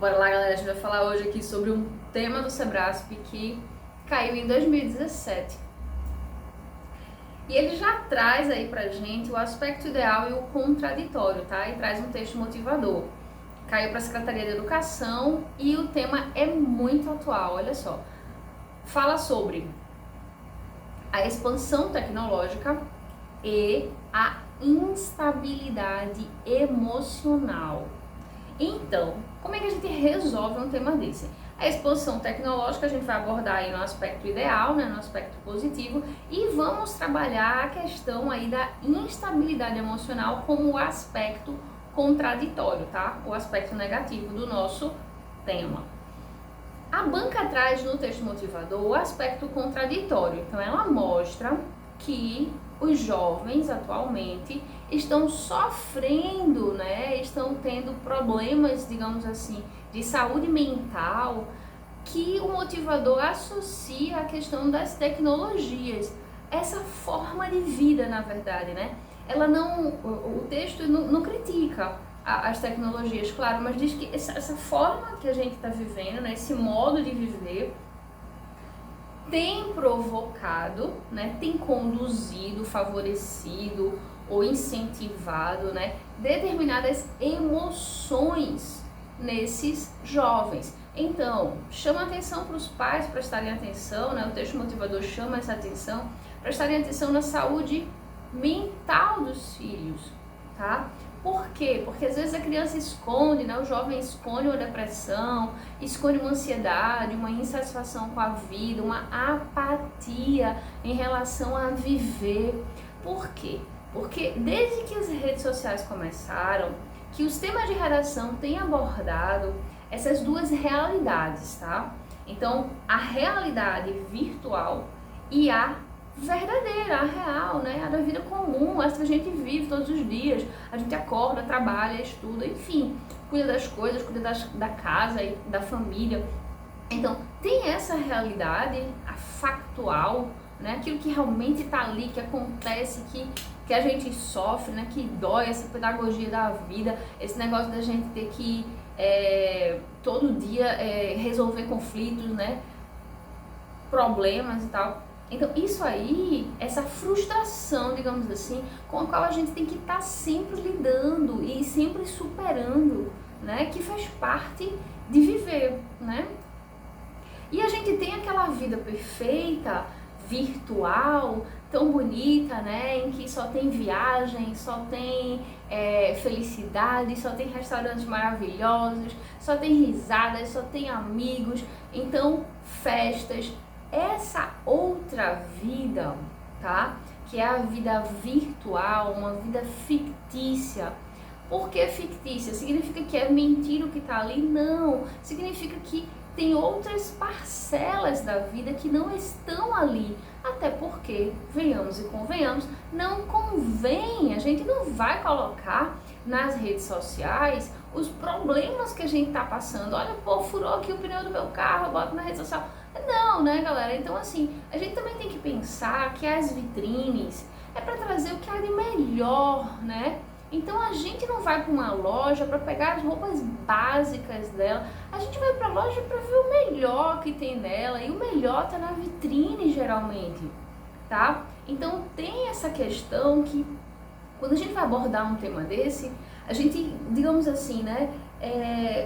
Bora lá, galera, a gente vai falar hoje aqui sobre um tema do Sebrasp que caiu em 2017. E ele já traz aí pra gente o aspecto ideal e o contraditório, tá? E traz um texto motivador. Caiu para a Secretaria de Educação e o tema é muito atual, olha só. Fala sobre a expansão tecnológica e a instabilidade emocional. Então, como é que a gente resolve um tema desse? A expansão tecnológica a gente vai abordar aí no aspecto ideal, né, no aspecto positivo, e vamos trabalhar a questão aí da instabilidade emocional como o aspecto contraditório, tá? O aspecto negativo do nosso tema. A banca traz no texto motivador o aspecto contraditório, então ela mostra que os jovens atualmente estão sofrendo, né? Estão tendo problemas, digamos assim, de saúde mental, que o motivador associa à questão das tecnologias, essa forma de vida, na verdade, né? Ela não, o texto não critica as tecnologias, claro, mas diz que essa forma que a gente está vivendo, né? Esse modo de viver tem provocado, né, tem conduzido, favorecido ou incentivado, né, determinadas emoções nesses jovens. Então, chama atenção para os pais prestarem atenção, né, o texto motivador chama essa atenção, prestarem atenção na saúde mental dos filhos, tá? Por quê? Porque às vezes a criança esconde, né? O jovem esconde uma depressão, esconde uma ansiedade, uma insatisfação com a vida, uma apatia em relação a viver. Por quê? Porque desde que as redes sociais começaram, que os temas de redação têm abordado essas duas realidades, tá? Então, a realidade virtual e a verdadeira, a real, né? A da vida comum, essa que a gente vive todos os dias. A gente acorda, trabalha, estuda, enfim, cuida das coisas, cuida da casa e da família. Então, tem essa realidade, a factual, né? Aquilo que realmente está ali, que acontece, que a gente sofre, né? Que dói, essa pedagogia da vida, esse negócio da gente ter que todo dia resolver conflitos, né? Problemas e tal. Então, isso aí, essa frustração, digamos assim, com a qual a gente tem que estar sempre lidando e sempre superando, né? Que faz parte de viver, né? E a gente tem aquela vida perfeita, virtual, tão bonita, né? Em que só tem viagem, só tem felicidade, só tem restaurantes maravilhosos, só tem risadas, só tem amigos, então festas. Essa outra vida, tá? Que é a vida virtual, uma vida fictícia. Por que fictícia? Significa que é mentira o que tá ali? Não. Significa que tem outras parcelas da vida que não estão ali. Até porque, venhamos e convenhamos, não convém, a gente não vai colocar nas redes sociais os problemas que a gente tá passando. Olha, pô, furou aqui o pneu do meu carro, eu boto na rede social. Não, né, galera? Então, assim, a gente também tem que pensar que as vitrines é para trazer o que há de melhor, né? Então, a gente não vai para uma loja para pegar as roupas básicas dela, a gente vai para a loja para ver o melhor que tem nela, e o melhor tá na vitrine, geralmente, tá? Então, tem essa questão que, quando a gente vai abordar um tema desse, a gente, digamos assim, né,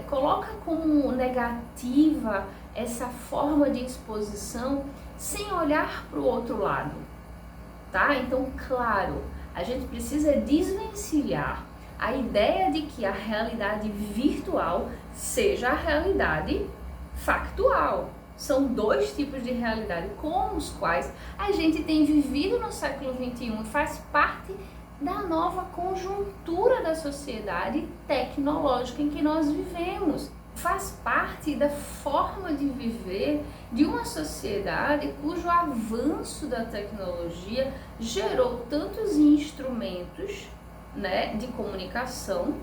coloca como negativa essa forma de exposição sem olhar para o outro lado, tá? Então, claro, a gente precisa desvencilhar a ideia de que a realidade virtual seja a realidade factual. São dois tipos de realidade com os quais a gente tem vivido no século XXI e faz parte da nova conjuntura da sociedade tecnológica em que nós vivemos. Faz parte da forma de viver de uma sociedade cujo avanço da tecnologia gerou tantos instrumentos, né, de comunicação,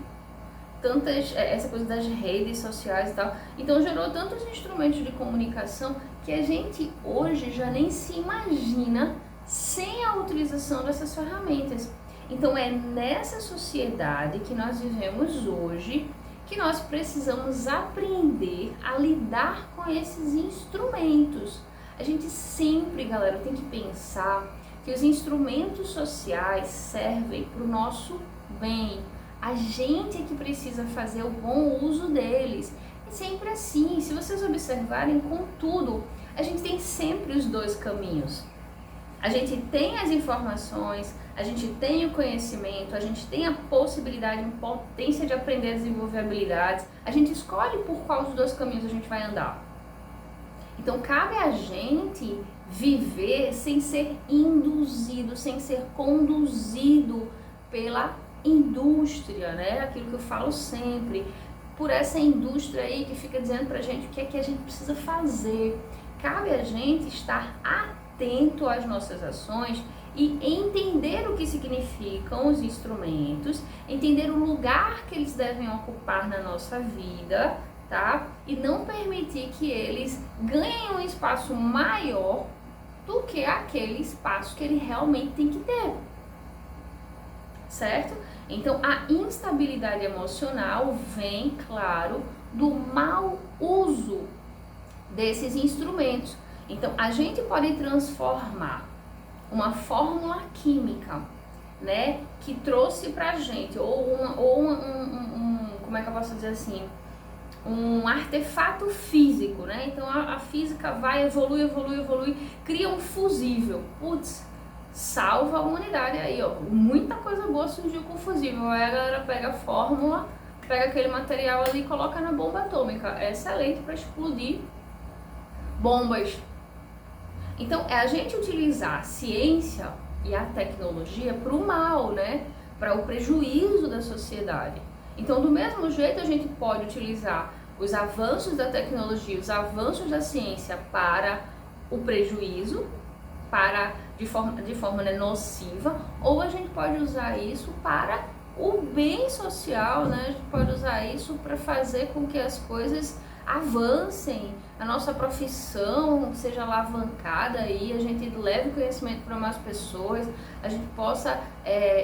essa coisa das redes sociais e tal, então gerou tantos instrumentos de comunicação que a gente hoje já nem se imagina sem a utilização dessas ferramentas. Então é nessa sociedade que nós vivemos hoje que nós precisamos aprender a lidar com esses instrumentos. A gente sempre, galera, tem que pensar que os instrumentos sociais servem para o nosso bem. A gente é que precisa fazer o bom uso deles. É sempre assim. Se vocês observarem, contudo, a gente tem sempre os dois caminhos. A gente tem as informações, a gente tem o conhecimento, a gente tem a possibilidade, a potência de aprender a desenvolver habilidades. A gente escolhe por qual dos dois caminhos a gente vai andar. Então, cabe a gente viver sem ser induzido, sem ser conduzido pela indústria, né? Aquilo que eu falo sempre, por essa indústria aí que fica dizendo pra gente o que é que a gente precisa fazer. Cabe a gente estar atento às nossas ações e entender o que significam os instrumentos, entender o lugar que eles devem ocupar na nossa vida, tá? E não permitir que eles ganhem um espaço maior do que aquele espaço que ele realmente tem que ter, certo? Então, a instabilidade emocional vem, claro, do mau uso desses instrumentos. Então, a gente pode transformar uma fórmula química, né, que trouxe pra gente, como é que eu posso dizer assim, um artefato físico, né? Então a física vai, evolui, cria um fusível. Putz, salva a humanidade aí, ó. Muita coisa boa surgiu com o fusível. Aí a galera pega a fórmula, pega aquele material ali e coloca na bomba atômica. É excelente para explodir bombas. Então é a gente utilizar a ciência e a tecnologia para o mal, né? Para o prejuízo da sociedade. Então, do mesmo jeito, a gente pode utilizar os avanços da tecnologia, os avanços da ciência para o prejuízo, de forma nociva, ou a gente pode usar isso para o bem social, né? A gente pode usar isso para fazer com que as coisas avancem, a nossa profissão seja alavancada aí, a gente leve conhecimento para mais pessoas, a gente possa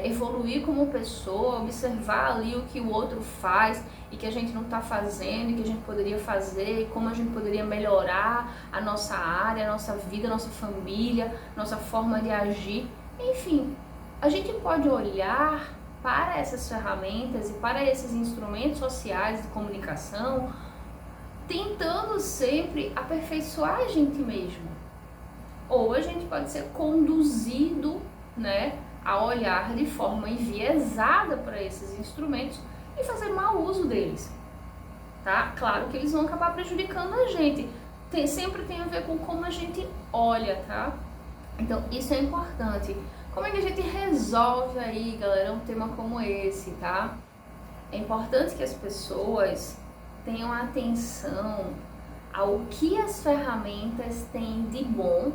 evoluir como pessoa, observar ali o que o outro faz e que a gente não está fazendo, e que a gente poderia fazer, e como a gente poderia melhorar a nossa área, a nossa vida, a nossa família, nossa forma de agir. Enfim, a gente pode olhar para essas ferramentas e para esses instrumentos sociais de comunicação tentando sempre aperfeiçoar a gente mesmo. Ou a gente pode ser conduzido, né, a olhar de forma enviesada para esses instrumentos e fazer mau uso deles, tá? Claro que eles vão acabar prejudicando a gente. Sempre tem a ver com como a gente olha, tá? Então isso é importante. Como é que a gente resolve aí, galera, um tema como esse, tá? É importante que as pessoas tenham atenção ao que as ferramentas têm de bom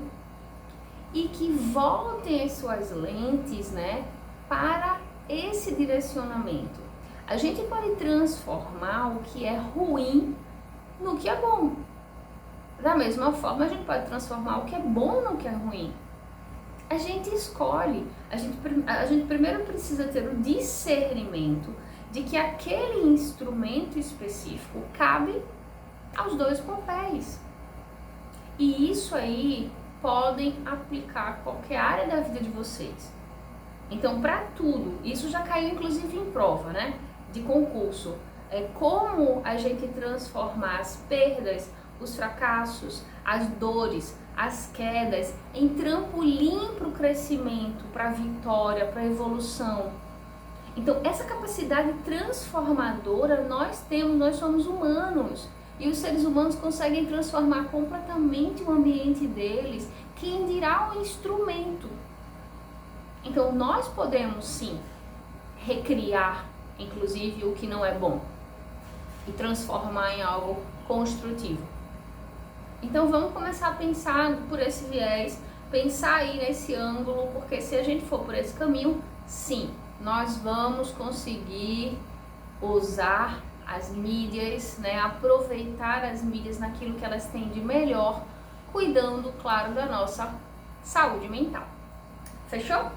e que voltem as suas lentes, né, para esse direcionamento. A gente pode transformar o que é ruim no que é bom. Da mesma forma, a gente pode transformar o que é bom no que é ruim. A gente escolhe, a gente primeiro precisa ter o discernimento de que aquele instrumento específico cabe aos dois papéis. E isso aí podem aplicar a qualquer área da vida de vocês. Então, para tudo, isso já caiu inclusive em prova, né, de concurso. É como a gente transformar as perdas, os fracassos, as dores, as quedas em trampolim para o crescimento, para a vitória, para a evolução. Então, essa capacidade transformadora nós temos, nós somos humanos. E os seres humanos conseguem transformar completamente o ambiente deles, quem dirá o instrumento. Então, nós podemos sim recriar, inclusive, o que não é bom e transformar em algo construtivo. Então, vamos começar a pensar por esse viés, pensar aí nesse ângulo, porque se a gente for por esse caminho, sim, nós vamos conseguir usar as mídias, né, aproveitar as mídias naquilo que elas têm de melhor, cuidando, claro, da nossa saúde mental. Fechou?